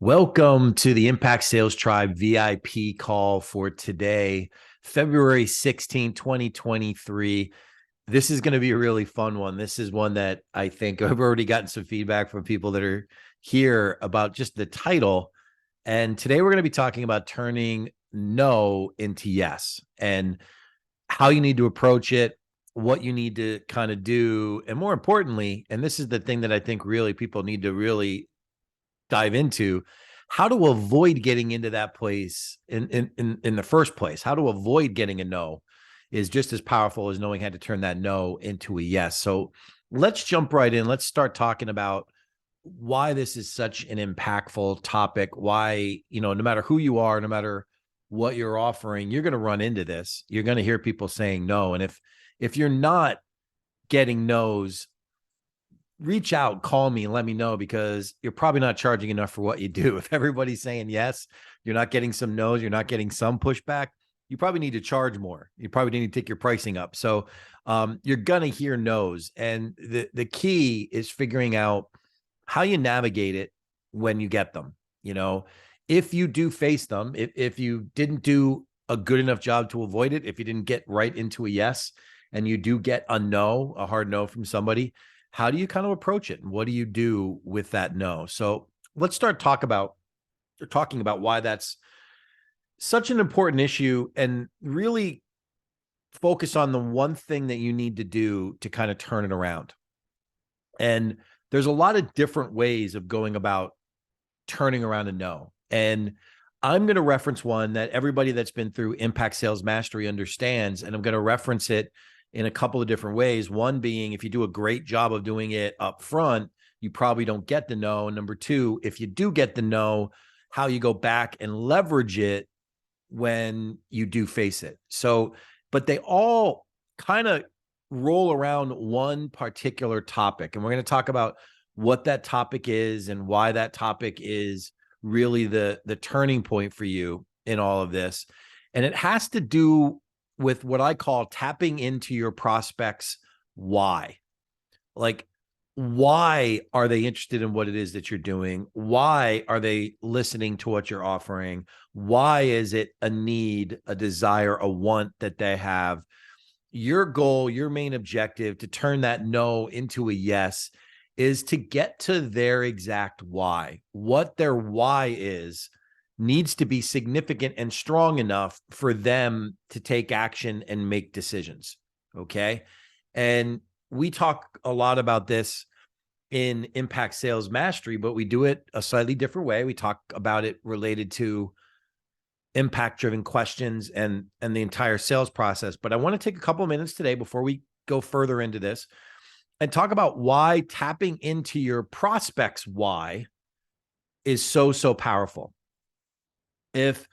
Welcome to the Impact Sales Tribe VIP call for today, February 16, 2023. This is going to be a really fun one. This is one that I think I've already gotten some feedback from people that are here about just the title. And today we're going to be talking about turning no into yes and how you need to approach it, what you need to kind of do. And more importantly, and this is the thing that I think really people need to really dive into, how to avoid getting into that place in the first place. How to avoid getting a no is just as powerful as knowing how to turn that no into a yes. So let's jump right in. Let's start talking about why this is such an impactful topic. Why, no matter who you are, no matter what you're offering, you're going to run into this. You're going to hear people saying no. And if you're not getting no's, reach out, call me and let me know, because you're probably not charging enough for what you do. If everybody's saying yes, you're not getting some no's, you're not getting some pushback, you probably need to charge more. You probably need to take your pricing up. So you're going to hear no's. And the key is figuring out how you navigate it when you get them. If you do face them, if you didn't do a good enough job to avoid it, if you didn't get right into a yes, and you do get a no, a hard no from somebody, how do you kind of approach it? And what do you do with that no? So let's start talking about why that's such an important issue, and really focus on the one thing that you need to do to kind of turn it around. And there's a lot of different ways of going about turning around a no. And I'm going to reference one that everybody that's been through Impact Sales Mastery understands. And I'm going to reference it in a couple of different ways. One being, if you do a great job of doing it up front, you probably don't get the no. And number two, if you do get the no, how you go back and leverage it when you do face it. So, but they all kind of roll around one particular topic. And we're going to talk about what that topic is and why that topic is really the turning point for you in all of this. And it has to do with what I call tapping into your prospects' why. Like, why are they interested in what it is that you're doing? Why are they listening to what you're offering? Why is it a need, a desire, a want that they have? Your goal, your main objective to turn that no into a yes is to get to their exact why. What their why is needs to be significant and strong enough for them to take action and make decisions. Okay. And we talk a lot about this in Impact Sales Mastery, but we do it a slightly different way. We talk about it related to impact driven questions and the entire sales process. But I want to take a couple of minutes today before we go further into this and talk about why tapping into your prospects' why is so powerful. If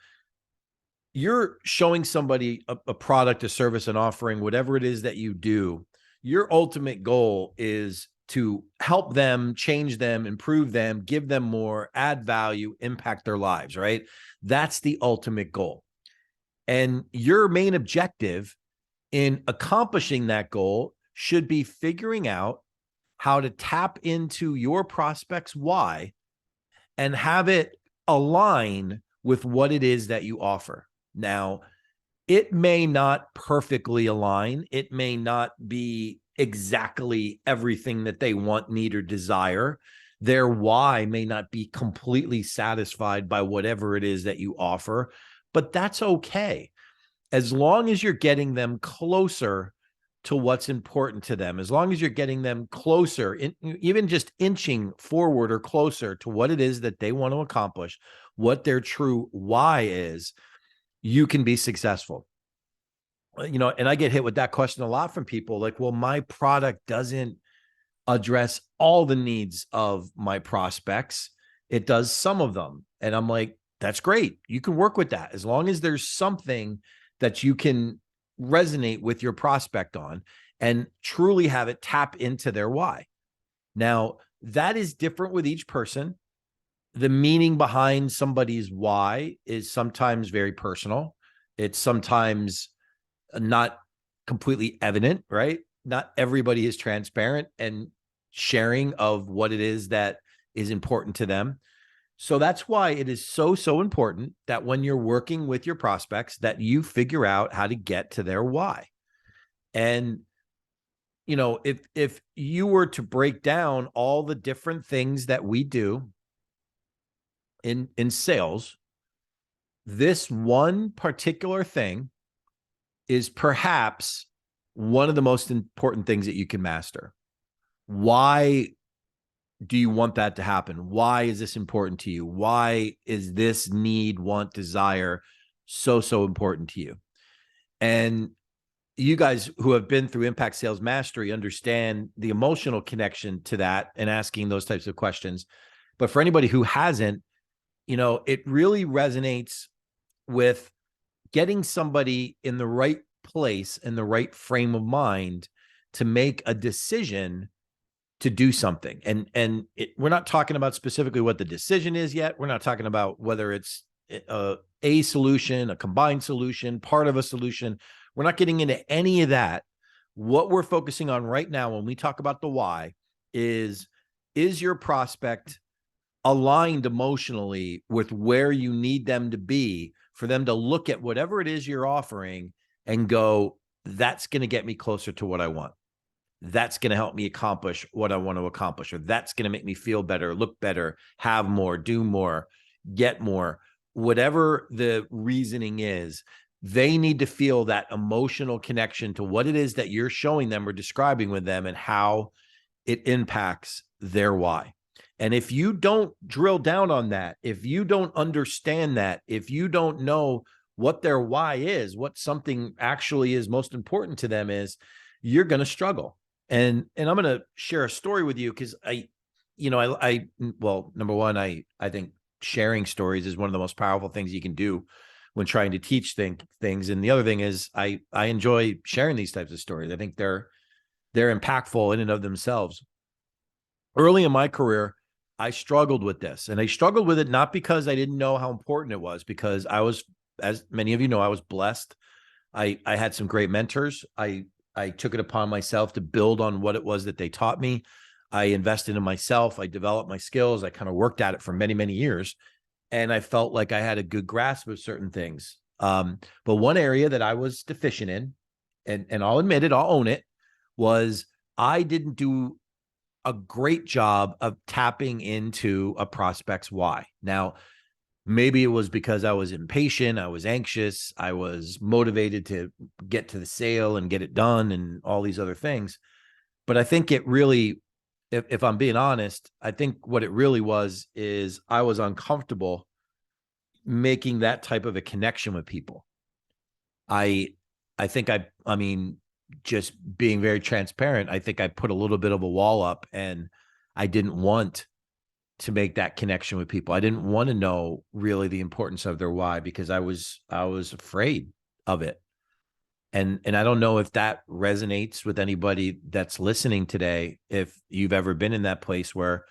you're showing somebody a product, a service, an offering, whatever it is that you do, your ultimate goal is to help them, change them, improve them, give them more, add value, impact their lives, right? That's the ultimate goal. And your main objective in accomplishing that goal should be figuring out how to tap into your prospects' why and have it align with what it is that you offer. Now, it may not perfectly align. It may not be exactly everything that they want, need, or desire. Their why may not be completely satisfied by whatever it is that you offer, but that's okay. As long as you're getting them closer to what's important to them, as long as you're getting them closer, even just inching forward or closer to what it is that they want to accomplish, what their true why is, you can be successful. And I get hit with that question a lot from people, like, well, my product doesn't address all the needs of my prospects. It does some of them. And I'm like, that's great. You can work with that as long as there's something that you can resonate with your prospect on and truly have it tap into their why. Now, that is different with each person. The meaning behind somebody's why is sometimes very personal. It's sometimes not completely evident, right? Not everybody is transparent and sharing of what it is that is important to them. So that's why it is so important that when you're working with your prospects, that you figure out how to get to their why. And if you were to break down all the different things that we do in sales, this one particular thing is perhaps one of the most important things that you can master. Why do you want that to happen? Why is this important to you? Why is this need, want, desire so important to you? And you guys who have been through Impact Sales Mastery understand the emotional connection to that and asking those types of questions. But for anybody who hasn't, it really resonates with getting somebody in the right place, in the right frame of mind to make a decision to do something. And we're not talking about specifically what the decision is yet. We're not talking about whether it's a solution, a combined solution, part of a solution. We're not getting into any of that. What we're focusing on right now when we talk about the why is your prospect aligned emotionally with where you need them to be for them to look at whatever it is you're offering and go, that's going to get me closer to what I want. That's going to help me accomplish what I want to accomplish, or that's going to make me feel better, look better, have more, do more, get more. Whatever the reasoning is, they need to feel that emotional connection to what it is that you're showing them or describing with them and how it impacts their why. And if you don't drill down on that, if you don't understand that, if you don't know what their why is, what something actually is most important to them is, you're going to struggle. And I'm going to share a story with you because well, number one, I think sharing stories is one of the most powerful things you can do when trying to teach things. And the other thing is I enjoy sharing these types of stories. I think they're impactful in and of themselves. Early in my career, I struggled with this, and I struggled with it not because I didn't know how important it was, because I was, as many of you know, I was blessed. I had some great mentors. I took it upon myself to build on what it was that they taught me. I invested in myself. I developed my skills. I kind of worked at it for many years. And I felt like I had a good grasp of certain things. But one area that I was deficient in, and I'll admit it, I'll own it, was I didn't do a great job of tapping into a prospect's why. Now, maybe it was because I was impatient, I was anxious, I was motivated to get to the sale and get it done and all these other things. But I think it really, if I'm being honest, I think what it really was is I was uncomfortable making that type of a connection with people. I think I mean, just being very transparent, I think I put a little bit of a wall up, and I didn't want to make that connection with people. I didn't want to know really the importance of their why because I was afraid of it. And I don't know if that resonates with anybody that's listening today. If you've ever been in that place where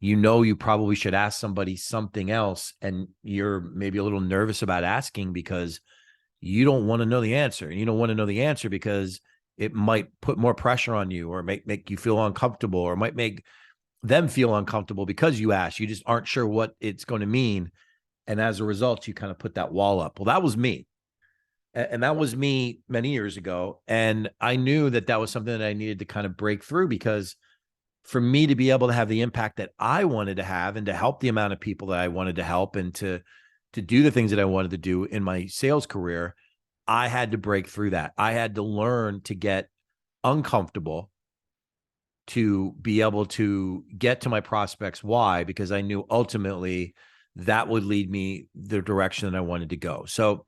you probably should ask somebody something else and you're maybe a little nervous about asking because you don't want to know the answer. And you don't want to know the answer because it might put more pressure on you, or make you feel uncomfortable, or might make them feel uncomfortable because you asked. You just aren't sure what it's going to mean. And as a result, you kind of put that wall up. Well, that was me. And that was me many years ago. And I knew that that was something that I needed to kind of break through, because for me to be able to have the impact that I wanted to have and to help the amount of people that I wanted to help and to do the things that I wanted to do in my sales career, I had to break through that. I had to learn to get uncomfortable to be able to get to my prospects' why, because I knew ultimately that would lead me the direction that I wanted to go. So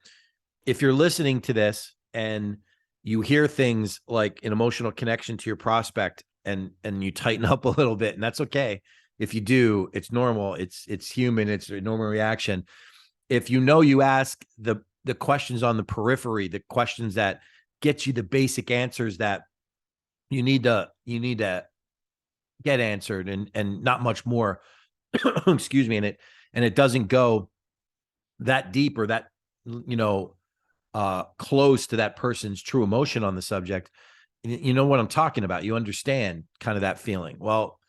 if you're listening to this and you hear things like an emotional connection to your prospect and you tighten up a little bit, and that's okay. If you do, it's normal. It's human. It's a normal reaction. If you ask the questions on the periphery, the questions that get you the basic answers that you need to get answered, and not much more, excuse me, and it doesn't go that deep or that, close to that person's true emotion on the subject, you know what I'm talking about. You understand kind of that feeling. Well,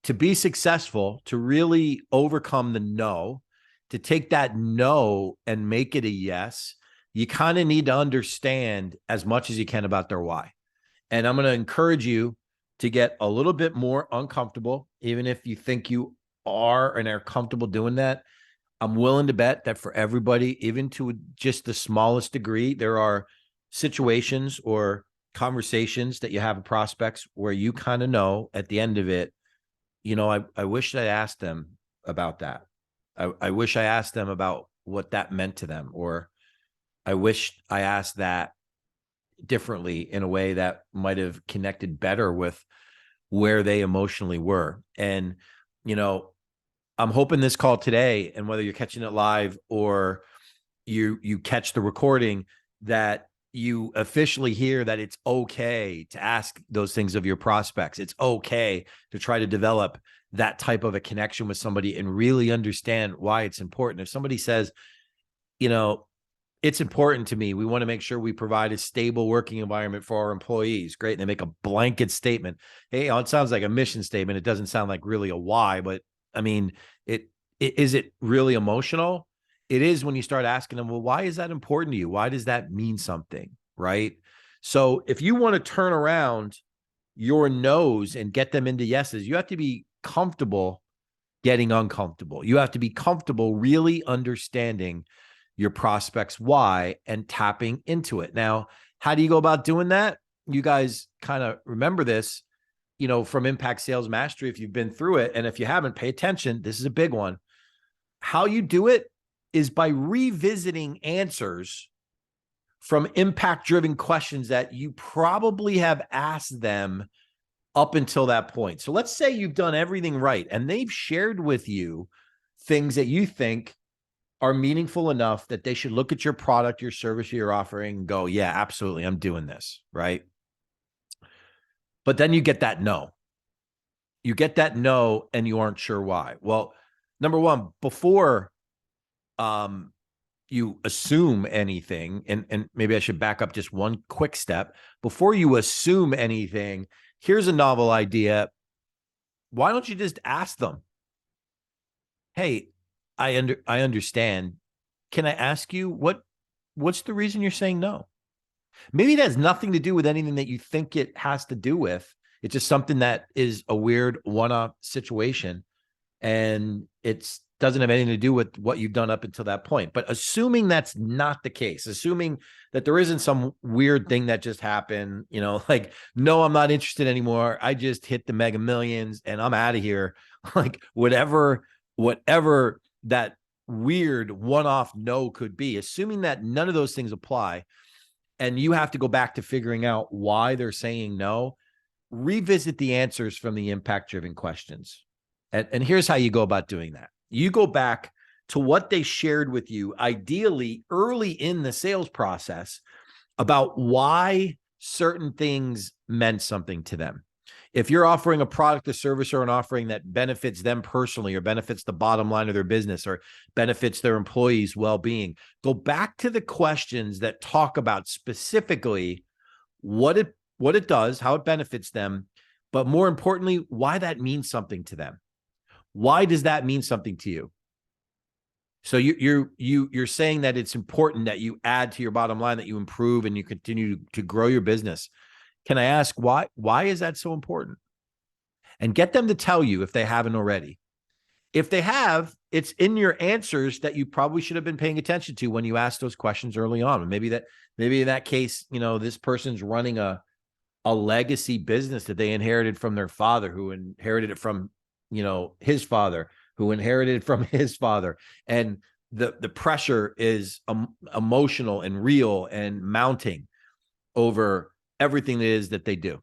to be successful, to really overcome the no, to take that no and make it a yes, you kind of need to understand as much as you can about their why. And I'm going to encourage you to get a little bit more uncomfortable, even if you think you are and are comfortable doing that. I'm willing to bet that for everybody, even to just the smallest degree, there are situations or conversations that you have with prospects where you kind of know at the end of it, I wish I asked them about that. I wish I asked them about what that meant to them, or I wish I asked that differently in a way that might have connected better with where they emotionally were. And, I'm hoping this call today, and whether you're catching it live or you catch the recording, that you officially hear that it's okay to ask those things of your prospects. It's okay to try to develop that type of a connection with somebody and really understand why it's important. If somebody says, it's important to me, we want to make sure we provide a stable working environment for our employees. Great. And they make a blanket statement. Hey, it sounds like a mission statement. It doesn't sound like really a why, but I mean, is it really emotional? It is when you start asking them, well, why is that important to you? Why does that mean something? Right. So if you want to turn around your no's and get them into yeses, you have to be comfortable getting uncomfortable. You have to be comfortable really understanding your prospects' why and tapping into it. Now, how do you go about doing that? You guys kind of remember this, from Impact Sales Mastery, if you've been through it. And if you haven't, pay attention. This is a big one. How you do it is by revisiting answers from impact-driven questions that you probably have asked them up until that point. So let's say you've done everything right and they've shared with you things that you think are meaningful enough that they should look at your product, your service you're offering and go, yeah, absolutely, I'm doing this, right? But then you get that no. You get that no and you aren't sure why. Well, number one, before you assume anything, and maybe I should back up just one quick step. Before you assume anything, here's a novel idea. Why don't you just ask them, hey, I understand. Can I ask you what's the reason you're saying no? Maybe it has nothing to do with anything that you think it has to do with. It's just something that is a weird one-off situation, and it doesn't have anything to do with what you've done up until that point. But assuming that's not the case, assuming that there isn't some weird thing that just happened, like, no, I'm not interested anymore. I just hit the Mega Millions and I'm out of here. Like whatever that weird one-off no could be, assuming that none of those things apply, and you have to go back to figuring out why they're saying no, revisit the answers from the impact-driven questions. And here's how you go about doing that. You go back to what they shared with you, ideally early in the sales process, about why certain things meant something to them. If you're offering a product or service or an offering that benefits them personally or benefits the bottom line of their business or benefits their employees' well-being, go back to the questions that talk about specifically what it does, how it benefits them, but more importantly, why that means something to them. Why does that mean something to you? So you're saying that it's important that you add to your bottom line, that you improve and you continue to grow your business. Can I ask why? Why is that so important? And get them to tell you if they haven't already. If they have, it's in your answers that you probably should have been paying attention to when you asked those questions early on. Maybe in that case, this person's running a legacy business that they inherited from their father, who inherited it from, his father, who inherited it from his father. And the pressure is emotional and real and mounting over everything it is that they do.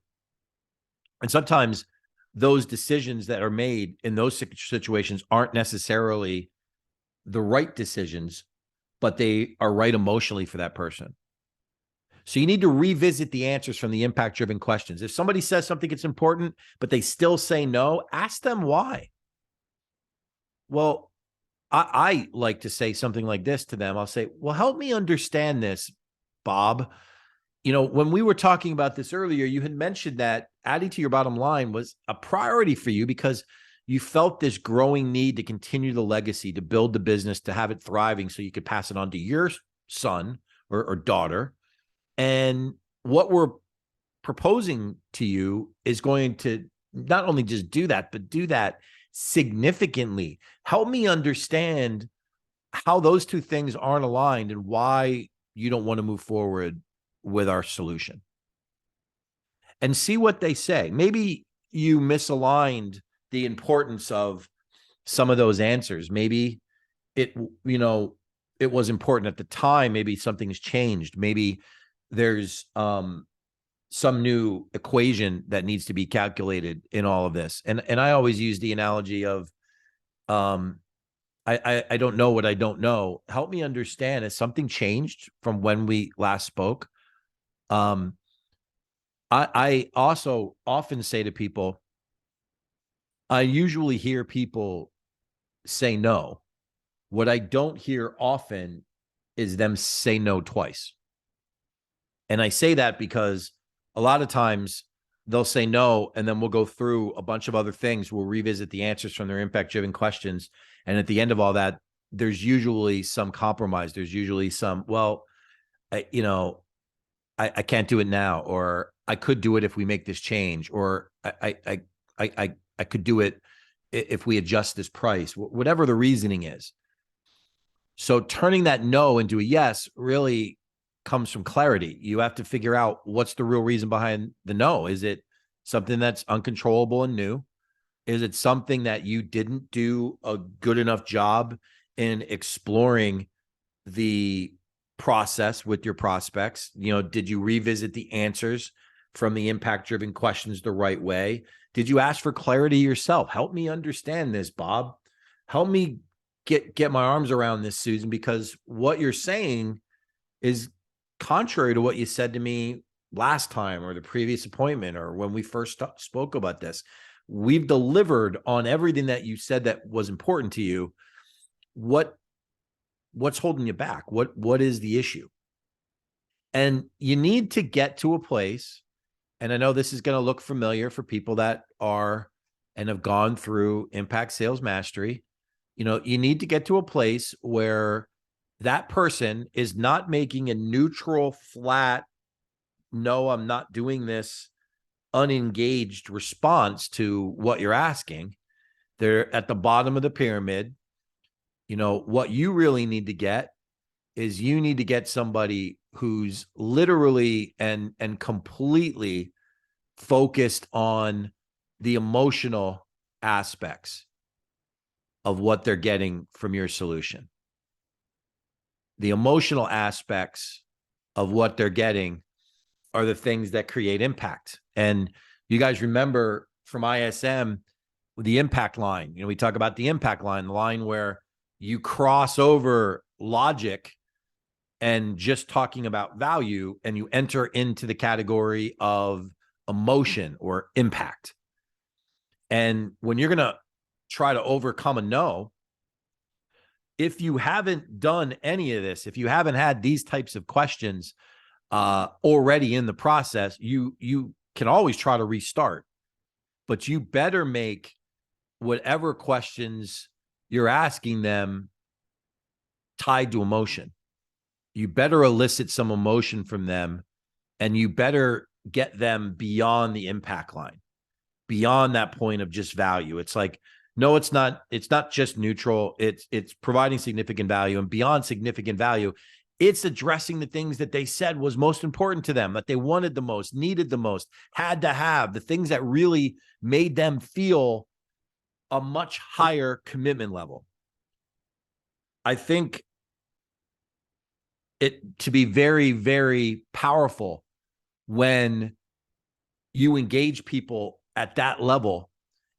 And sometimes those decisions that are made in those situations aren't necessarily the right decisions, but they are right emotionally for that person. So you need to revisit the answers from the impact-driven questions. If somebody says something that's important, but they still say no, ask them why. Well, I like to say something like this to them. I'll say, well, help me understand this, Bob. When we were talking about this earlier, you had mentioned that adding to your bottom line was a priority for you because you felt this growing need to continue the legacy, to build the business, to have it thriving so you could pass it on to your son or daughter. And what we're proposing to you is going to not only just do that, but do that significantly. Help me understand how those two things aren't aligned and why you don't want to move forward with our solution. And see what they say. Maybe you misaligned the importance of some of those answers. Maybe it, it was important at the time. Maybe something's changed. Maybe there's some new equation that needs to be calculated in all of this. And I always use the analogy of, I don't know what I don't know. Help me understand, has something changed from when we last spoke? I also often say to people, I usually hear people say no. What I don't hear often is them say no twice. And I say that because a lot of times they'll say no, and then we'll go through a bunch of other things. We'll revisit the answers from their impact-driven questions. And at the end of all that, there's usually some compromise. There's usually some, well, I can't do it now, or I could do it if we make this change, or I could do it if we adjust this price, whatever the reasoning is. So turning that no into a yes really comes from clarity. You have to figure out what's the real reason behind the no. Is it something that's uncontrollable and new? Is it something that you didn't do a good enough job in exploring the process with your prospects? Did you revisit the answers from the impact-driven questions the right way? Did you ask for clarity yourself? Help me understand this, Bob. Help me get my arms around this, Susan, because what you're saying is contrary to what you said to me last time or the previous appointment or when we first spoke about this. We've delivered on everything that you said that was important to you. What's holding you back? What is the issue? And you need to get to a place, and I know this is going to look familiar for people that are and have gone through Impact Sales Mastery. You need to get to a place where that person is not making a neutral, flat, no, I'm not doing this, unengaged response to what you're asking. They're at the bottom of the pyramid. What you really need to get is you need to get somebody who's literally and completely focused on the emotional aspects of what they're getting from your solution. The emotional aspects of what they're getting are the things that create impact. And you guys remember from ISM, the impact line, we talk about the impact line, the line where you cross over logic and just talking about value, and you enter into the category of emotion or impact. And when you're going to try to overcome a no, if you haven't done any of this, if you haven't had these types of questions already in the process, you can always try to restart, but you better make whatever questions you're asking them tied to emotion. You better elicit some emotion from them, and you better get them beyond the impact line, beyond that point of just value. It's like, no, it's not just neutral. It's providing significant value, and beyond significant value, it's addressing the things that they said was most important to them, that they wanted the most, needed the most, had to have, the things that really made them feel a much higher commitment level. I think it to be very, very powerful when you engage people at that level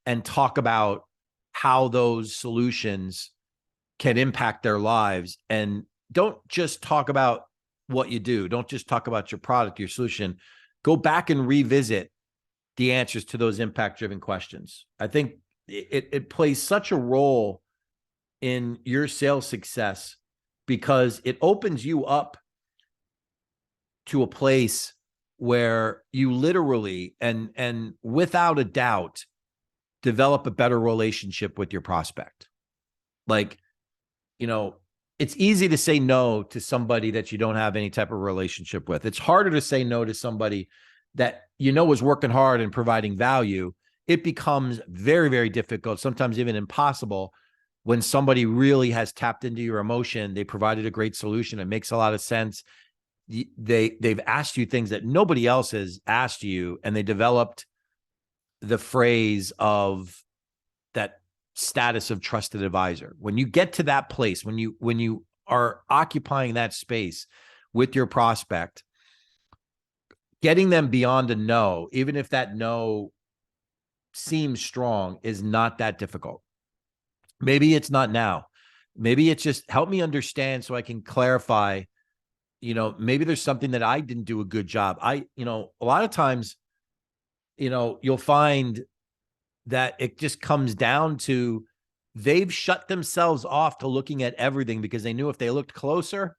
and talk about how those solutions can impact their lives. And don't just talk about what you do. Don't just talk about your product, your solution. Go back and revisit the answers to those impact-driven questions. I think it plays such a role in your sales success because it opens you up to a place where you literally and without a doubt develop a better relationship with your prospect. Like, it's easy to say no to somebody that you don't have any type of relationship with. It's harder to say no to somebody that is working hard and providing value. It becomes very, very difficult, sometimes even impossible, when somebody really has tapped into your emotion. They provided a great solution. It makes a lot of sense. They've asked you things that nobody else has asked you, and they developed the phrase of that status of trusted advisor. When you get to that place, when you are occupying that space with your prospect, getting them beyond a no, even if that no seems strong, is not that difficult. Maybe it's not now. Maybe it's just help me understand so I can clarify. Maybe there's something that I didn't do a good job. A lot of times, you'll find that it just comes down to they've shut themselves off to looking at everything because they knew if they looked closer,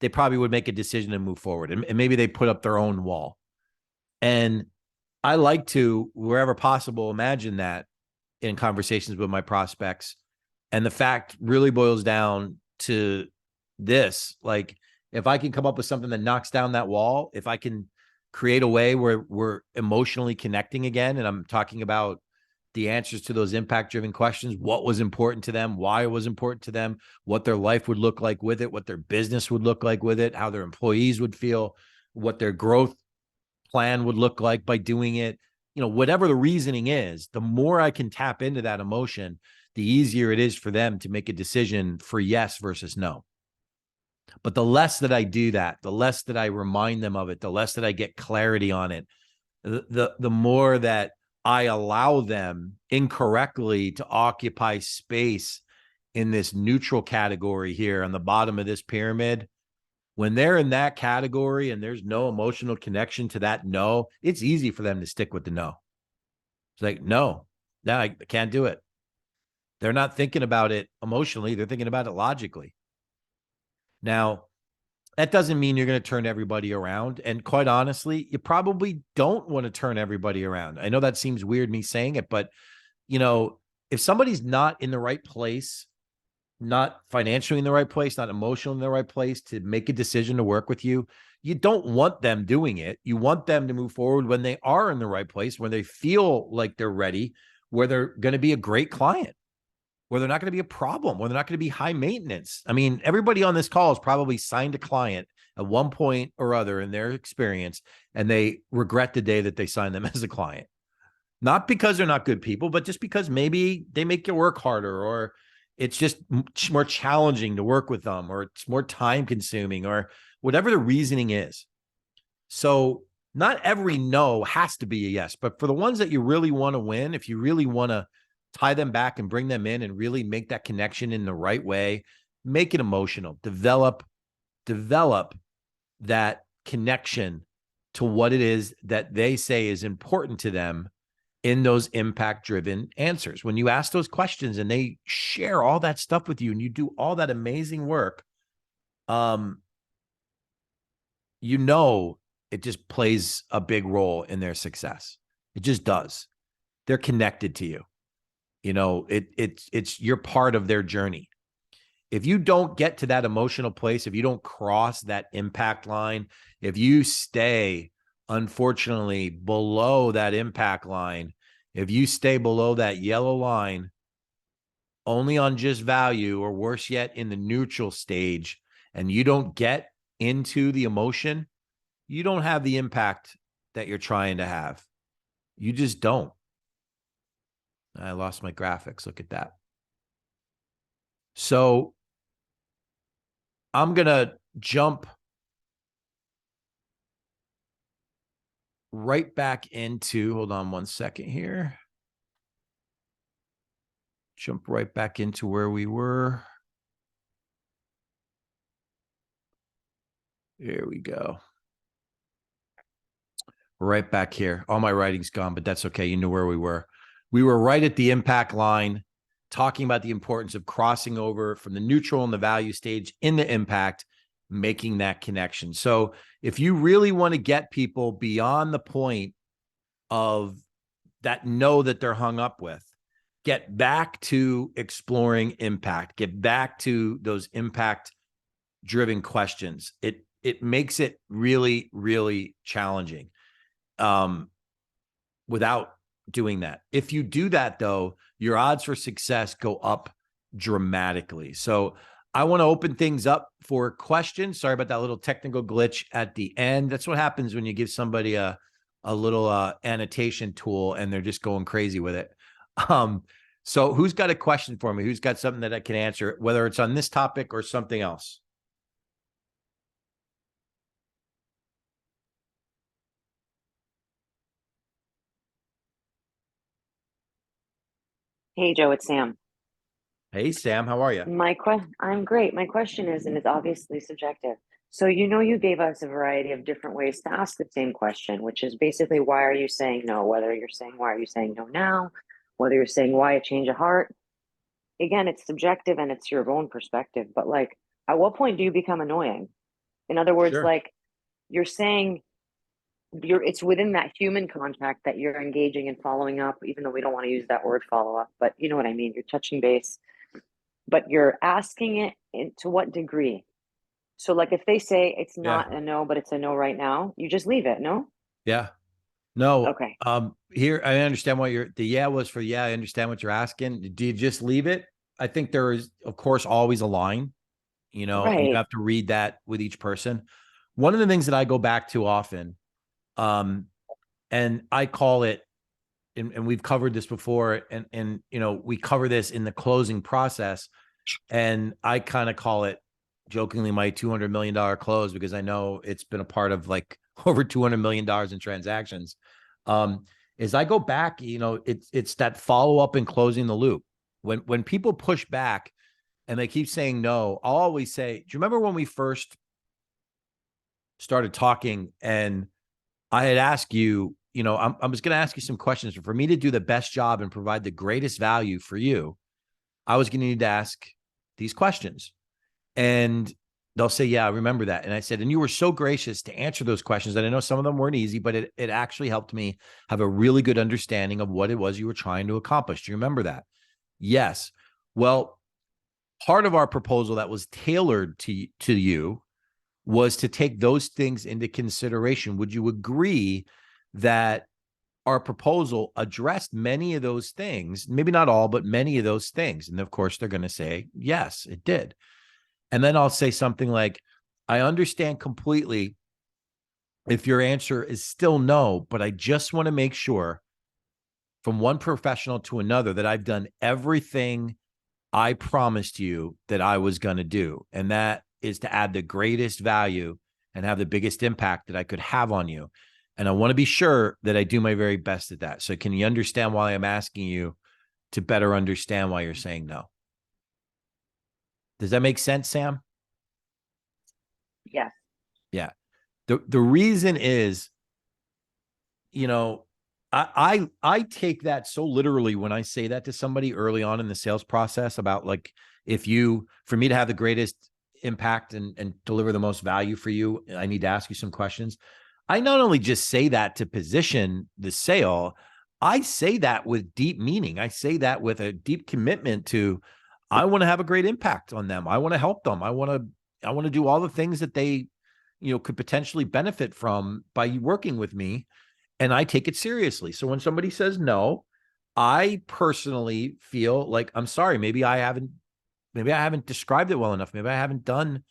they probably would make a decision and move forward. And maybe they put up their own wall. And I like to, wherever possible, imagine that in conversations with my prospects. And the fact really boils down to this: like, if I can come up with something that knocks down that wall, if I can create a way where we're emotionally connecting again, and I'm talking about the answers to those impact-driven questions, what was important to them, why it was important to them, what their life would look like with it, what their business would look like with it, how their employees would feel, what their growth plan would look like by doing it. Whatever the reasoning is, the more I can tap into that emotion, the easier it is for them to make a decision for yes versus no. But the less that I do that, the less that I remind them of it, the less that I get clarity on it, the more that I allow them incorrectly to occupy space in this neutral category here on the bottom of this pyramid. When they're in that category and there's no emotional connection to that no, it's easy for them to stick with the no. It's like, no, I can't do it. They're not thinking about it emotionally. They're thinking about it logically. Now, that doesn't mean you're going to turn everybody around. And quite honestly, you probably don't want to turn everybody around. I know that seems weird, me saying it, but if somebody's not in the right place, not financially in the right place, not emotionally in the right place to make a decision to work with you, you don't want them doing it. You want them to move forward when they are in the right place, when they feel like they're ready, where they're going to be a great client, where they're not going to be a problem, where they're not going to be high maintenance. I mean, everybody on this call has probably signed a client at one point or other in their experience, and they regret the day that they signed them as a client. Not because they're not good people, but just because maybe they make you work harder, or it's just more challenging to work with them, or it's more time consuming, or whatever the reasoning is. So not every no has to be a yes, but for the ones that you really want to win, if you really want to tie them back and bring them in and really make that connection in the right way, make it emotional, develop that connection to what it is that they say is important to them in those impact-driven answers. When you ask those questions and they share all that stuff with you and you do all that amazing work, it just plays a big role in their success. It just does. They're connected to you. It's you're part of their journey. If you don't get to that emotional place, if you don't cross that impact line, if you stay, unfortunately, below that impact line, if you stay below that yellow line, only on just value, or worse yet, in the neutral stage, and you don't get into the emotion, you don't have the impact that you're trying to have. You just don't. I lost my graphics. Look at that. So I'm going to jump right back into, hold on one second here. Jump right back into where we were. Here we go. Right back here. All my writing's gone, but that's okay. You knew where we were. We were right at the impact line, talking about the importance of crossing over from the neutral and the value stage in the impact, making that connection. So if you really want to get people beyond the point of that no that they're hung up with. Get back to exploring impact. Get back to those impact driven questions. It makes it really, really challenging without doing that. If you do that, though, your odds for success go up dramatically. So I want to open things up for questions. Sorry about that little technical glitch at the end. That's what happens when you give somebody a little annotation tool and they're just going crazy with it. So who's got a question for me? Who's got something that I can answer, whether it's on this topic or something else? Hey Joe, it's Sam. Hey, Sam, how are you? I'm great. My question is, and it's obviously subjective. So you gave us a variety of different ways to ask the same question, which is basically why are you saying no? Whether you're saying why are you saying no now, whether you're saying why a change of heart. Again, it's subjective and it's your own perspective. But like, at what point do you become annoying? In other words, Sure. like you're saying it's within that human contact that you're engaging and following up, even though we don't want to use that word follow up, but you know what I mean. You're touching base but you're asking it to what degree? So, like, if they say it's Yeah. not a no, but it's a no right now, you just leave it. No? Yeah. No, Okay. here I understand what the yeah was for. Yeah, I understand what you're asking. Do you just leave it? I think there is, of course, always a line, and you Right. have to read that with each person. One of the things that I go back to often, um, and I call it, and we've covered this before, and we cover this in the closing process, and I kind of call it jokingly my $200 million close because I know it's been a part of like over $200 million in transactions. Um, is I go back, it's that follow up and closing the loop. When people push back and they keep saying no, I'll always say, do you remember when we first started talking and I had asked you, I'm just going to ask you some questions for me to do the best job and provide the greatest value for you. I was going to need to ask these questions. And they'll say, yeah, I remember that. And I said, and you were so gracious to answer those questions that I know some of them weren't easy, but it actually helped me have a really good understanding of what it was you were trying to accomplish. Do you remember that? Yes. Well, part of our proposal that was tailored to you was to take those things into consideration. Would you agree that our proposal addressed many of those things? Maybe not all, but many of those things. And of course, they're going to say, yes, it did. And then I'll say something like, I understand completely if your answer is still no, but I just want to make sure from one professional to another that I've done everything I promised you that I was going to do. And that is to add the greatest value and have the biggest impact that I could have on you. And I want to be sure that I do my very best at that. So can you understand why I'm asking you to better understand why you're saying no? Does that make sense, Sam? Yes. Yeah. The reason is, you know, I take that so literally when I say that to somebody early on in the sales process about like, if you, for me to have the greatest impact and deliver the most value for you, I need to ask you some questions. I not only just say that to position the sale, I say that with deep meaning. I say that with a deep commitment to, I want to have a great impact on them. I want to help them. I want to do all the things that they, could potentially benefit from by working with me. And I take it seriously. So when somebody says no, I personally feel like, I'm sorry, maybe I haven't described it well enough. Maybe I haven't done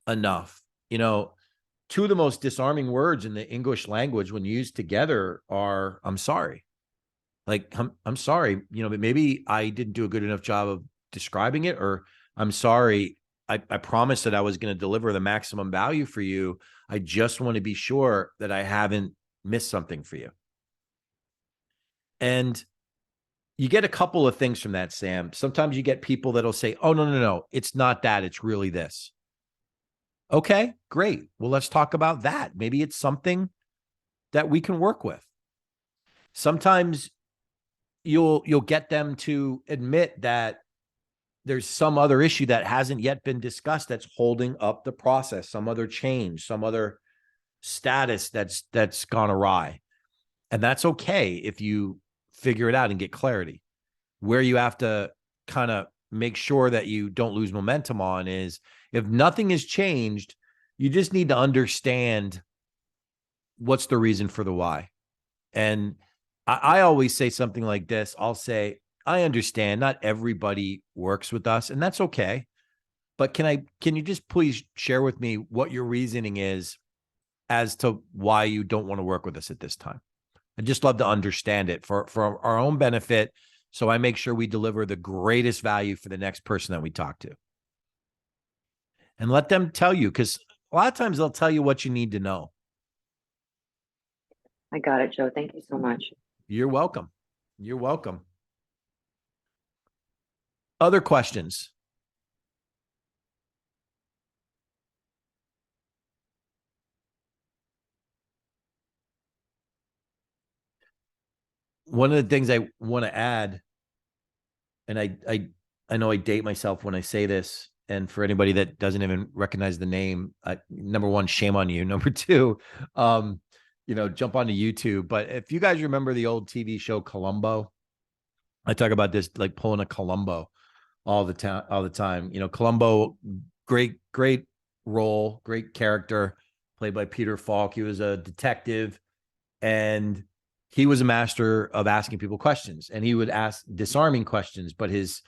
enough. Two of the most disarming words in the English language when used together are I'm sorry. Like I'm sorry, but maybe I didn't do a good enough job of describing it, or I'm sorry. I promised that I was going to deliver the maximum value for you. I just want to be sure that I haven't missed something for you. And you get a couple of things from that, Sam. Sometimes you get people that'll say, oh, no, no, no, it's not that. It's really this. Okay, great. Well, let's talk about that. Maybe it's something that we can work with. Sometimes you'll get them to admit that there's some other issue that hasn't yet been discussed that's holding up the process, some other change, some other status that's gone awry. And that's okay if you figure it out and get clarity. Where you have to kind of make sure that you don't lose momentum on is if nothing has changed, you just need to understand what's the reason for the why. And I always say something like this. I'll say, I understand not everybody works with us, and that's okay. But can you just please share with me what your reasoning is as to why you don't want to work with us at this time? I'd just love to understand it for our own benefit. So I make sure we deliver the greatest value for the next person that we talk to. And let them tell you, because a lot of times they'll tell you what you need to know. I got it, Joe. Thank you so much. You're welcome. You're welcome. Other questions? One of the things I want to add, and I know I date myself when I say this, and for anybody that doesn't even recognize the name, number one, shame on you. Number two, jump onto YouTube. But if you guys remember the old TV show Columbo, I talk about this like pulling a Columbo all the time. Columbo, great role, great character, played by Peter Falk. He was a detective, and he was a master of asking people questions, and he would ask disarming questions. But his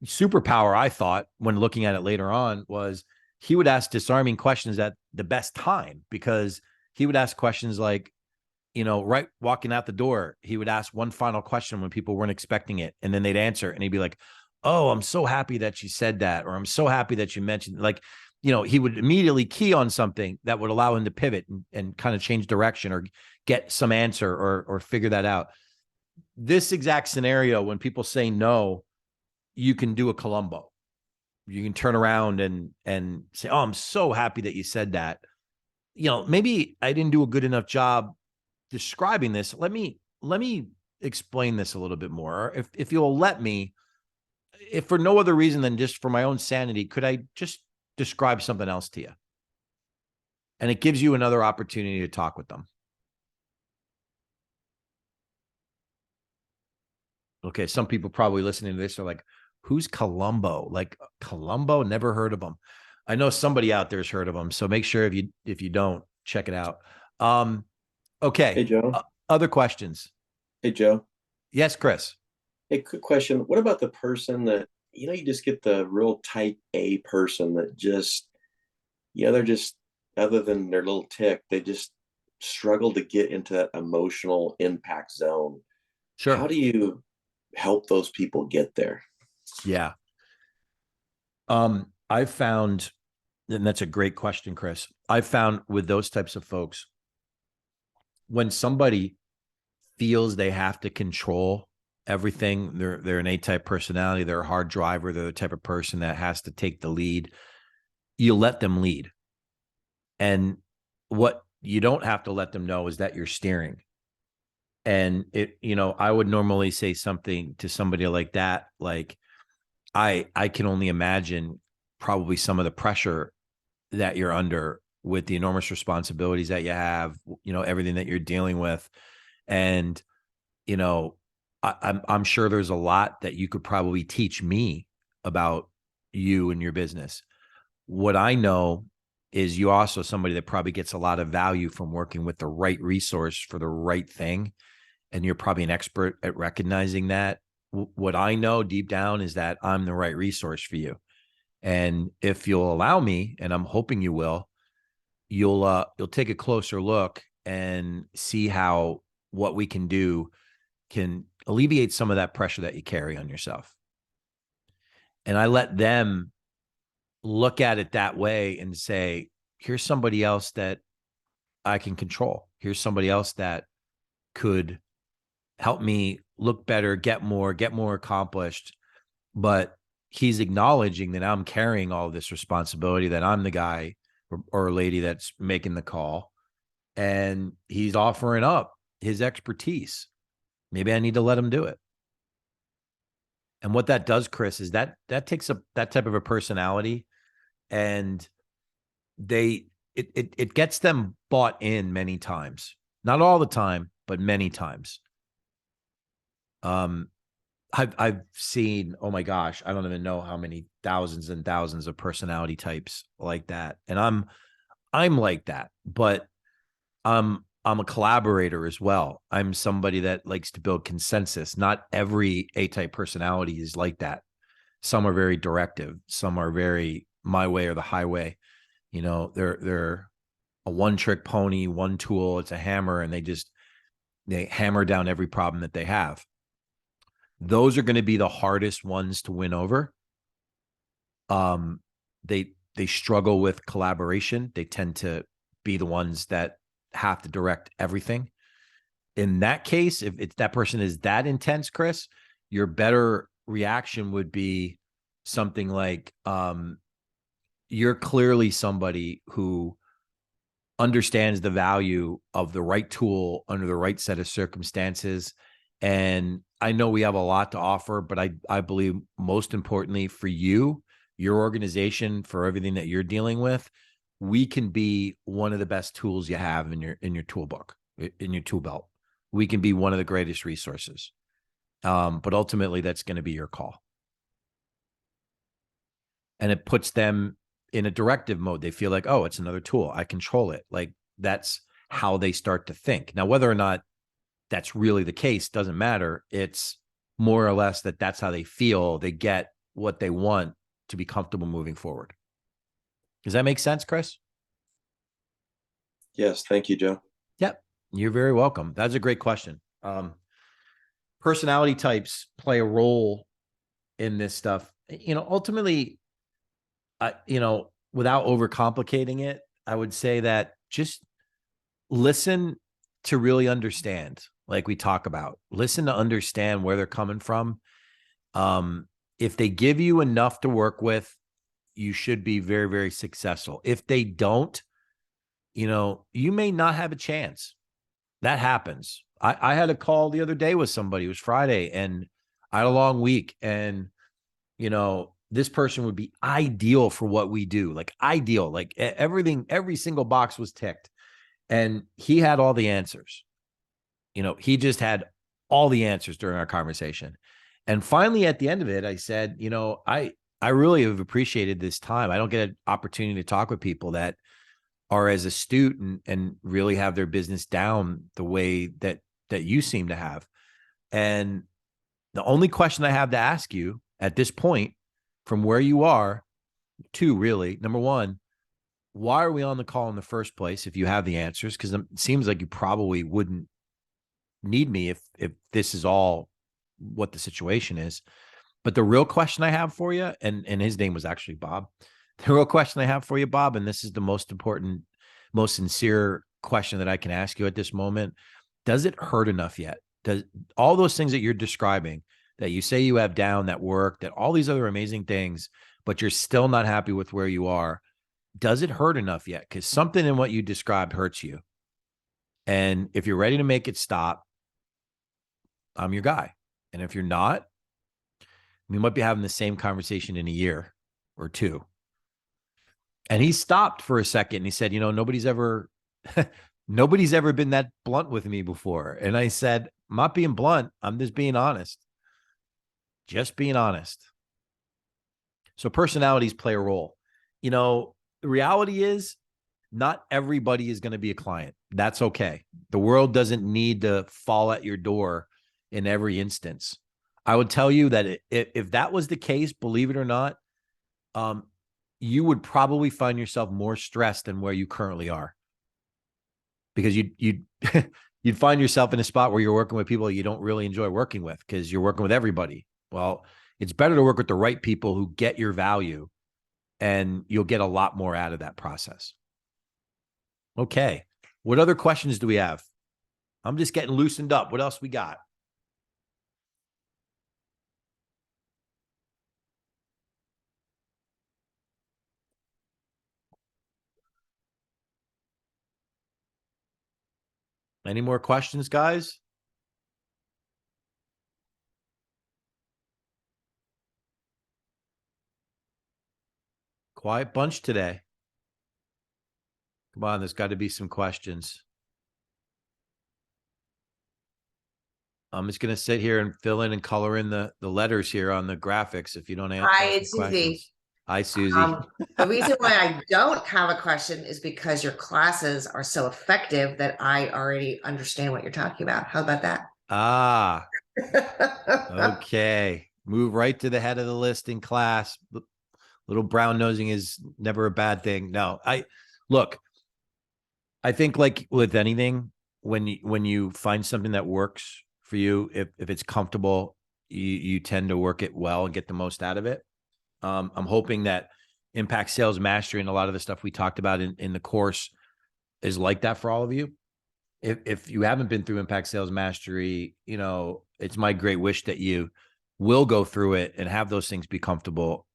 superpower, I thought, when looking at it later on, was he would ask disarming questions at the best time, because he would ask questions like, right walking out the door, he would ask one final question when people weren't expecting it, and then they'd answer, and he'd be like, "Oh, I'm so happy that you said that," or "I'm so happy that you mentioned," like, he would immediately key on something that would allow him to pivot and kind of change direction or get some answer or figure that out. This exact scenario, when people say no, you can do a Columbo. You can turn around and say, "Oh, I'm so happy that you said that. Maybe I didn't do a good enough job describing this. Let me explain this a little bit more. If you'll let me, if for no other reason than just for my own sanity, could I just describe something else to you?" And it gives you another opportunity to talk with them. Okay, some people probably listening to this are like, "Who's Columbo? Like Columbo? Never heard of him." I know somebody out there's heard of him, so make sure if you don't, check it out. Okay. Hey, Joe. Other questions? Hey, Joe. Yes, Chris. Hey, quick question. What about the person that, you just get the real type A person that just, they're just, other than their little tick, they just struggle to get into that emotional impact zone. Sure. How do you help those people get there? Yeah. I've found, and that's a great question, Chris. I've found with those types of folks, when somebody feels they have to control everything, they're an A-type personality, they're a hard driver, they're the type of person that has to take the lead, you let them lead. And what you don't have to let them know is that you're steering. And I would normally say something to somebody like that, like, I can only imagine probably some of the pressure that you're under with the enormous responsibilities that you have, everything that you're dealing with. And, I'm sure there's a lot that you could probably teach me about you and your business. What I know is you also somebody that probably gets a lot of value from working with the right resource for the right thing. And you're probably an expert at recognizing that. What I know deep down is that I'm the right resource for you. And if you'll allow me, and I'm hoping you will, you'll take a closer look and see how what we can do can alleviate some of that pressure that you carry on yourself. And I let them look at it that way and say, here's somebody else that I can control. Here's somebody else that could help me look better, get more accomplished. But he's acknowledging that I'm carrying all of this responsibility, that I'm the guy or lady that's making the call. And he's offering up his expertise. Maybe I need to let him do it. And what that does, Chris, is that takes up that type of a personality, and it gets them bought in many times. Not all the time, but many times. I've seen, oh my gosh, I don't even know how many thousands and thousands of personality types like that. And I'm like that, but I'm a collaborator as well. I'm somebody that likes to build consensus. Not every A-type personality is like that. Some are very directive, some are very my way or the highway. You know, they're a one-trick pony, one tool, it's a hammer, and they hammer down every problem that they have. Those are going to be the hardest ones to win over. They struggle with collaboration. They tend to be the ones that have to direct everything. In that case, if it's that person is that intense, Chris, your better reaction would be something like, you're clearly somebody who understands the value of the right tool under the right set of circumstances. And I know we have a lot to offer, but I believe most importantly for you, your organization, for everything that you're dealing with, we can be one of the best tools you have in your toolbook, in your tool belt. We can be one of the greatest resources. But ultimately that's going to be your call. And it puts them in a directive mode. They feel like, oh, it's another tool. I control it. Like that's how they start to think. Now, whether or not that's really the case doesn't matter. It's more or less that that's how they feel. They get what they want to be comfortable moving forward. Does that make sense, Chris? Yes. Thank you, Joe. Yep. You're very welcome. That's a great question. Personality types play a role in this stuff. You know, ultimately, without overcomplicating it, I would say that just listen to really understand, like we talk about. Listen to understand where they're coming from. If they give you enough to work with, you should be very, very successful. If they don't, you may not have a chance. That happens. I had a call the other day with somebody. It was Friday, and I had a long week, and this person would be ideal for what we do. Like ideal, like everything, every single box was ticked, and he had all the answers. He just had all the answers during our conversation. And finally, at the end of it, I said, I really have appreciated this time. I don't get an opportunity to talk with people that are as astute and really have their business down the way that you seem to have. And the only question I have to ask you at this point, from where you are, two, really. Number one, why are we on the call in the first place if you have the answers? Because it seems like you probably wouldn't need me if this is all what the situation is. But the real question I have for you, and his name was actually Bob. The real question I have for you, Bob, and this is the most important, most sincere question that I can ask you at this moment. Does it hurt enough yet? Does all those things that you're describing, that you say you have down, that work, that all these other amazing things, but you're still not happy with where you are, does it hurt enough yet? Because something in what you described hurts you. And if you're ready to make it stop, I'm your guy. And if you're not, we might be having the same conversation in a year or two. And he stopped for a second and he said, nobody's ever been that blunt with me before. And I said, I'm not being blunt. I'm just being honest. Just being honest. So personalities play a role. The reality is not everybody is going to be a client. That's okay. The world doesn't need to fall at your door in every instance. I would tell you that if that was the case, believe it or not, you would probably find yourself more stressed than where you currently are, because you'd find yourself in a spot where you're working with people you don't really enjoy working with because you're working with everybody. Well, it's better to work with the right people who get your value, and you'll get a lot more out of that process. Okay. What other questions do we have? I'm just getting loosened up. What else we got? Any more questions, guys? Quiet bunch today. Come on, there's got to be some questions. I'm just going to sit here and fill in and color in the letters here on the graphics if you don't ask Hi, any it's Susie. questions. Hi, Susie. The reason why I don't have a question is because your classes are so effective that I already understand what you're talking about. How about that? Ah, okay. Move right to the head of the list in class. Little brown nosing is never a bad thing. No, look, I think like with anything, when you find something that works for you, if it's comfortable, you tend to work it well and get the most out of it. I'm hoping that Impact Sales Mastery and a lot of the stuff we talked about in the course is like that for all of you. If you haven't been through Impact Sales Mastery, you know, it's my great wish that you will go through it and have those things be comfortable.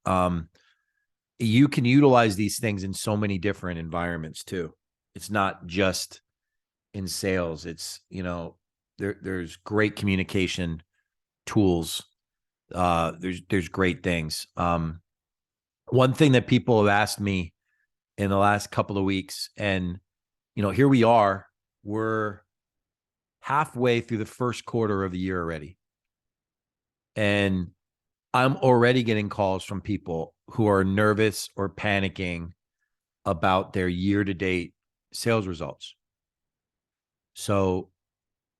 You can utilize these things in so many different environments too. It's not just in sales. It's, you know, there's great communication tools. There's great things. One thing that people have asked me in the last couple of weeks, and, you know, here we are, we're halfway through the first quarter of the year already. And I'm already getting calls from people who are nervous or panicking about their year-to-date sales results. So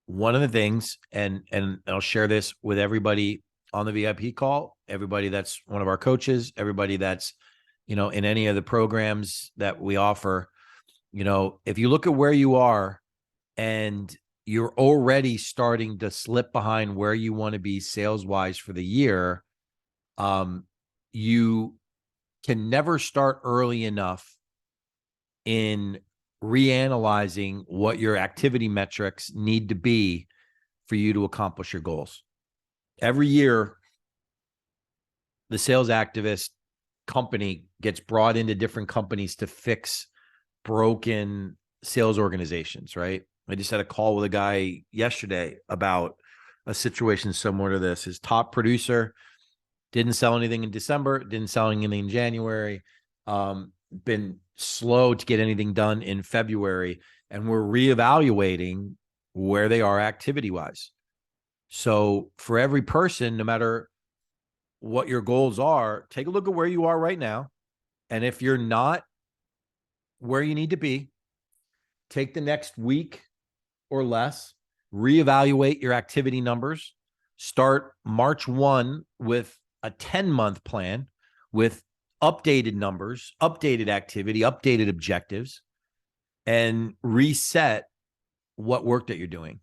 one of the things, and I'll share this with everybody on the VIP call, everybody that's one of our coaches, everybody that's, you know, in any of the programs that we offer, you know, if you look at where you are and you're already starting to slip behind where you want to be sales-wise for the year, you can never start early enough in reanalyzing what your activity metrics need to be for you to accomplish your goals. Every year, the sales activist company gets brought into different companies to fix broken sales organizations, right? I just had a call with a guy yesterday about a situation similar to this. His top producer didn't sell anything in December, didn't sell anything in January, been slow to get anything done in February, and we're reevaluating where they are activity-wise. So for every person, no matter what your goals are, take a look at where you are right now. And if you're not where you need to be, take the next week or less, reevaluate your activity numbers, start March 1 with a 10-month plan with updated numbers, updated activity, updated objectives, and reset what work that you're doing.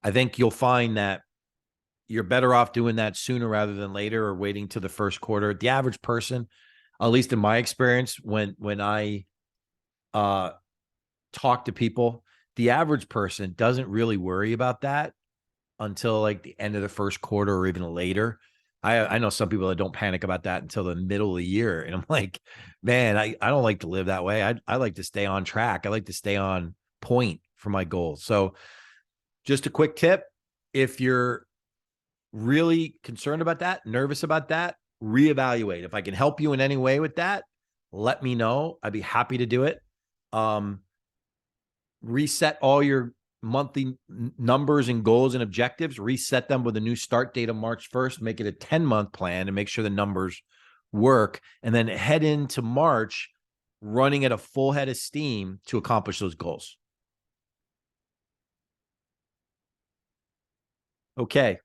I think you'll find that you're better off doing that sooner rather than later, or waiting till the first quarter. The average person, at least in my experience, when I talk to people, the average person doesn't really worry about that until like the end of the first quarter or even later. I know some people that don't panic about that until the middle of the year. And I'm like, man, I don't like to live that way. I like to stay on track. I like to stay on point for my goals. So just a quick tip, if you're really concerned about that, nervous about that, reevaluate. If I can help you in any way with that, let me know. I'd be happy to do it. Reset all your monthly numbers and goals and objectives, reset them with a new start date of March 1st, make it a 10-month plan and make sure the numbers work. And then head into March running at a full head of steam to accomplish those goals. Okay.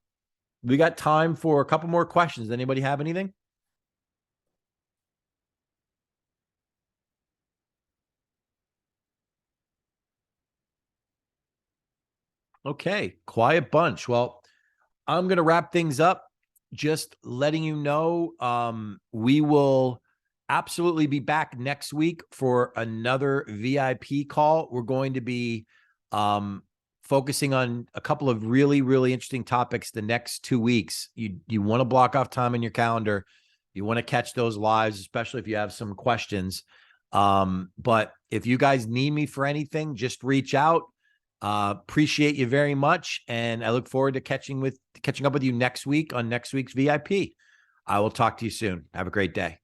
We got time for a couple more questions. Anybody have anything? Okay, quiet bunch. Well, I'm going to wrap things up. Just letting you know, we will absolutely be back next week for another VIP call. We're going to be focusing on a couple of really, really interesting topics the next 2 weeks. You want to block off time in your calendar. You want to catch those lives, especially if you have some questions. But if you guys need me for anything, just reach out. Appreciate you very much. And I look forward to catching up with you next week on next week's VIP. I will talk to you soon. Have a great day.